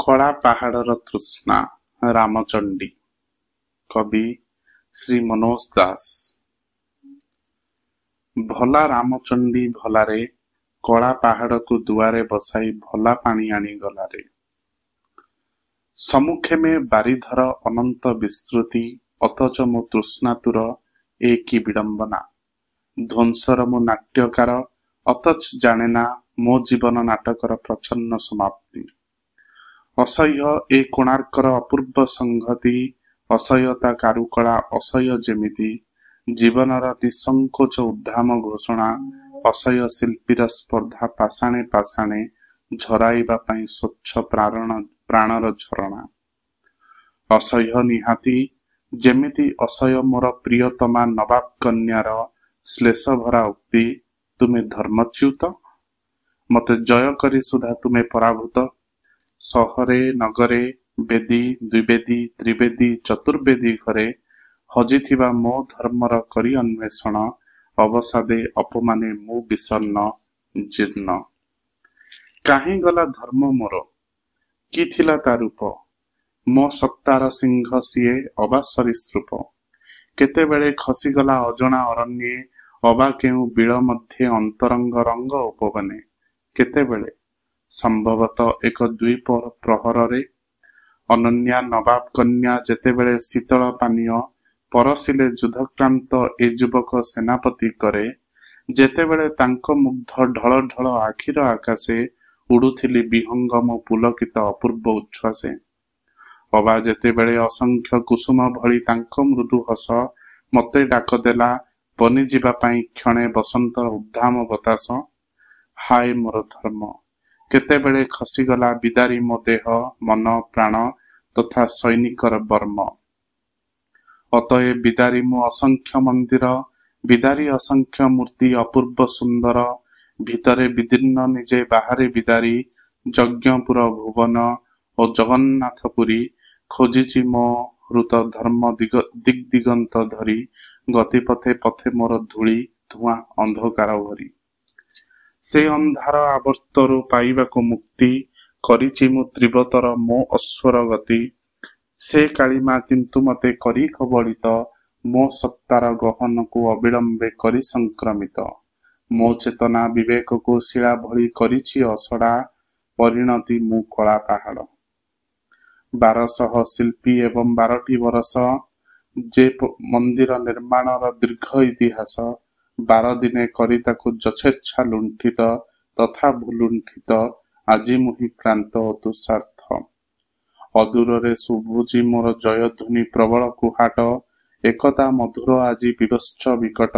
କଳା ପାହାଡ଼ର ତୃଷ୍ଣା ରାମଚଣ୍ଡୀ। କବି ଶ୍ରୀ ମନୋଜ ଦାସ। ଭଲା ରାମଚଣ୍ଡୀ ଭଲାରେ, କଳା ପାହାଡ଼କୁ ଦୁଆରେ ବସାଇ ଭଲା ପାଣି ଆଣି ଗଲାରେ। ସମ୍ମୁଖେ ମେ ବାରିଧର ଅନନ୍ତ ବିସ୍ତୃତି, ଅଥଚ ମୋ ତୃଷ୍ଣାତୁର ଏ କି ବିଡ଼ମ୍ବନା। ଧ୍ୱଂସର ମୁଁ ନାଟ୍ୟକାର, ଅଥଚ ଜାଣେନା ମୋ ଜୀବନ ନାଟକର ପ୍ରଚ୍ଛନ୍ନ ସମାପ୍ତି। ଅସହ୍ୟ ଏ କୋଣାର୍କର ଅପୂର୍ବ ସଂହତି, ଅସହ୍ୟ ତା କାରୁକଳା ଅସହ୍ୟ ଯେମିତି। ଜୀବନର ନିଃସଙ୍କୋଚ ଉଦ୍ଦାମ ଘୋଷଣା, ଅସହ୍ୟ ଶିଳ୍ପୀର ସ୍ପର୍ଦ୍ଧା ପାଷାଣେ ପାଷାଣେ ଝରାଇବା ପାଇଁ ସ୍ୱଚ୍ଛ ପ୍ରାଣର ଝରଣା। ଅସହ୍ୟ ନିହାତି ଯେମିତି ଅସହ୍ୟ ମୋର ପ୍ରିୟତମା ନବାବ କନ୍ୟାର ଶ୍ଲେଷ ଭରା ଉକ୍ତି, ତୁମେ ଧର୍ମଚ୍ୟୁତ, ମତେ ଜୟ କରି ସୁଦ୍ଧା ତୁମେ ପରାଭୂତ। ସହରେ ନଗରେ ବେଦୀ ଦ୍ୱିବେଦୀ ତ୍ରିବେଦୀ ଚତୁର୍ବେଦୀ ଘରେ ହଜିଥିବା ମୋ ଧର୍ମର କରି ଅନ୍ୱେଷଣ, ଅବସାଦେ ଅପମାନେ ମୁଁ ବିଷଣ୍ଣ ଜୀର୍ଣ୍ଣ। କାହିଁ ଗଲା ଧର୍ମ ମୋର, କି ଥିଲା ତା ରୂପ, ମୋ ସତ୍ତାର ସିଂହ ସିଏ ଅବା ସରୀସୃପ। କେତେବେଳେ ଖସିଗଲା ଅଜଣା ଅରଣ୍ୟେ, ଅବା କେଉଁ ବିଳ ମଧ୍ୟେ ଅନ୍ତରଙ୍ଗ ରଙ୍ଗ ଉପବନେ। କେତେବେଳେ ସମ୍ଭବତଃ ଏକ ଦ୍ୱିପହର ପ୍ରହରରେ, ଅନନ୍ୟା ନବାବ କନ୍ୟା ଯେତେବେଳେ ଶୀତଳ ପାନୀୟ ପରସିଲେ ଯୁଦ୍ଧକ୍ରାନ୍ତ ଏ ଯୁବକ ସେନାପତି କରେ, ଯେତେବେଳେ ତାଙ୍କ ମୁଗ୍ଧ ଢଳ ଢଳ ଆଖିର ଆକାଶେ ଉଡୁଥିଲି ବିହଙ୍ଗମ ପୁଲକିତ ଅପୂର୍ବ ଉଚ୍ଛ୍ୱାସେ। ଅବା ଯେତେବେଳେ ଅସଂଖ୍ୟ କୁସୁମ ଭଳି ତାଙ୍କ ମୃଦୁ ହସ ମତେ ଡାକ ଦେଲା ବନିଯିବା ପାଇଁ କ୍ଷଣେ ବସନ୍ତର ଉଦ୍ଦାମ ବତାସ। ହାୟ ମୋର ଧର୍ମ, କେତେବେଳେ ଖସିଗଲା ବିଦାରୀ ମୋ ଦେହ ମନ ପ୍ରାଣ ତଥା ସୈନିକର ବର୍ମ। ଅତଏ ବିଦାରୀ ମୁଁ ଅସଂଖ୍ୟ ମନ୍ଦିର, ବିଦାରୀ ଅସଂଖ୍ୟ ମୂର୍ତ୍ତି ଅପୂର୍ବ ସୁନ୍ଦର। ଭିତରେ ବିଦୀର୍ଣ୍ଣ ନିଜେ ବାହାରେ ବିଦାରୀ, ଯଜ୍ଞପୁର ଭୁବନ ଓ ଜଗନ୍ନାଥପୁରୀ। ଖୋଜିଛି ମୋ ହୃତ ଧର୍ମ ଦିଗଦିଗନ୍ତ ଧରି, ଗତିପଥେ ପଥେ ମୋର ଧୂଳି ଧୂଆଁ ଅନ୍ଧକାର ଭରି। ସେ ଅନ୍ଧାର ଆବର୍ତ୍ତରୁ ପାଇବାକୁ ମୁକ୍ତି, କରିଛି ମୁଁ ତୀବ୍ରତର ମୋ ଅଶ୍ୱର ଗତି। ସେ କାଳିମା କିନ୍ତୁ ମତେ କରି କବଳିତ, ମୋ ସତ୍ତାର ଗହନକୁ ଅବିଳମ୍ବେ କରି ସଂକ୍ରମିତ। ମୋ ଚେତନା ବିବେକକୁ ଶିଳା ଭଳି କରିଛି ଅସଡ଼ା, ପରିଣତି ମୁଁ କଳା ପାହାଡ଼। 1200 ଶିଳ୍ପୀ ଏବଂ 12ଟି ବରଷ, ଯେ ମନ୍ଦିର ନିର୍ମାଣର ଦୀର୍ଘ ଇତିହାସ। 12 ଦିନେ କରି ତାକୁ ଯଛେଚ୍ଛା ଲୁଣ୍ଠିତ, ତଥା ଭୂଲୁଣ୍ଠିତ ଆଜି ମୁହିଁ କ୍ଳାନ୍ତ ଓ ତୁଷାର୍ଥ। ଅଦୂରରେ ଶୁଭୁଛି ମୋର ଜୟଧ୍ୱନି ପ୍ରବଳ କୁହାଟ, ଏକତା ମଧୁର ଆଜି ବିଭତ୍ସ ବିକଟ।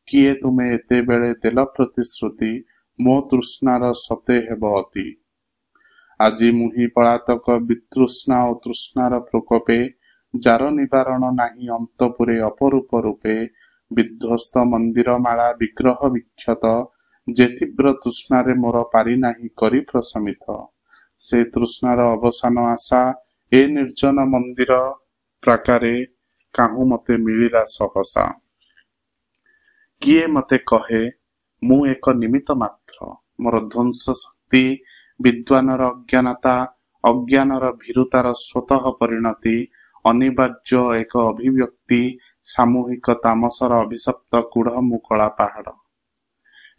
କିଏ ତୁମେ ଏତେବେଳେ ଦେଲ ପ୍ରତିଶ୍ରୁତି, ମୋ ତୃଷ୍ଣାର ସତେ ହେବ ଅତି। ଆଜି ମୁହିଁ ପଳାତକ ବିତୃଷ୍ଣା ଓ ତୃଷ୍ଣାର ପ୍ରକୋପେ, ଯାର ନିବାରଣ ନାହିଁ ଅନ୍ତପୁରେ ଅପରୂପ ରୂପେ। ବିଧ୍ୱସ୍ତ ମନ୍ଦିର ମାଳା ବିଗ୍ରହ ବିକ୍ଷତ, ଯେ ତୀବ୍ର ତୃଷ୍ଣାରେ ମୋର ପାରି ନାହିଁ କରି ପ୍ରଶମିତ। ସେ ତୃଷ୍ଣାର ଅବସାନ ଆଶା ଏ ନିର୍ଜନ ମନ୍ଦିର ପ୍ରାକାରେ, କାହୁଁ ମତେ ମିଳିଲା ସହସା। କିଏ ମତେ କହେ ମୁଁ ଏକ ନିମିତ୍ତ ମାତ୍ର, ମୋର ଧ୍ୱଂସ ଶକ୍ତି ବିଦ୍ୱାନର ଅଜ୍ଞାନତା, ଅଜ୍ଞାନର ଭୀରୁତାର ସ୍ୱତଃ ପରିଣତି। ଅନିବାର୍ଯ୍ୟ ଏକ ଅଭିବ୍ୟକ୍ତି, ସାମୂହିକ ତାମସର ଅଭିଶପ୍ତ କୁଢ଼ ମୁଁ କଳା ପାହାଡ଼।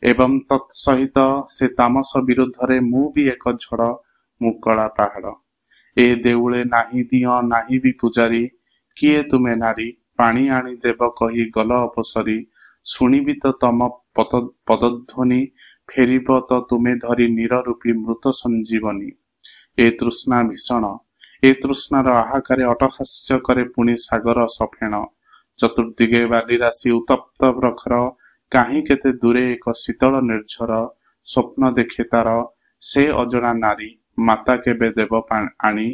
ଏବଂ ତତ୍ ସହିତ ସେ ତାମସ ବିରୁଦ୍ଧରେ ମୁଁ ବି ଏକ ଝଡ଼, ମୁଁ କଳା ପାହାଡ଼। ଏ ଦେଉଳେ ନାହିଁ ଦିଅଁ ନାହିଁ ବି ପୂଜାରୀ, କିଏ ତୁମେ ନାରୀ ପାଣି ଆଣି ଦେବ କହି ଗଲ ଅପସରି। ଶୁଣିବି ତ ତମ ପଦଧ୍ୱନି, ଫେରିବ ତ ତୁମେ ଧରି ନିରରୂପୀ ମୃତ ସଞ୍ଜୀବନୀ। ଏ ତୃଷ୍ଣା ଭୀଷଣ, ଏ ତୃଷ୍ଣାର ଆହାକାରେ ଅଟ୍ଟହାସ୍ୟ କରେ ପୁଣି ସାଗର ସଫେଣ। ଚତୁର୍ଦିଗେ ବାଲିରାଶି ଉତ୍ତପ୍ତ ପ୍ରଖର, କାହିଁ କେତେ ଦୂରେ ଏକ ଶୀତଳ ନିର୍ଝର। ସ୍ୱପ୍ନ ଦେଖେ ତାର ସେ ଅଜଣା ନାରୀ, ମାତା କେବେ ଦେବ ଆଣି,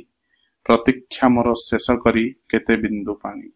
ପ୍ରତୀକ୍ଷା ମୋର ଶେଷ କରି କେତେ ବିନ୍ଦୁ ପାଣି।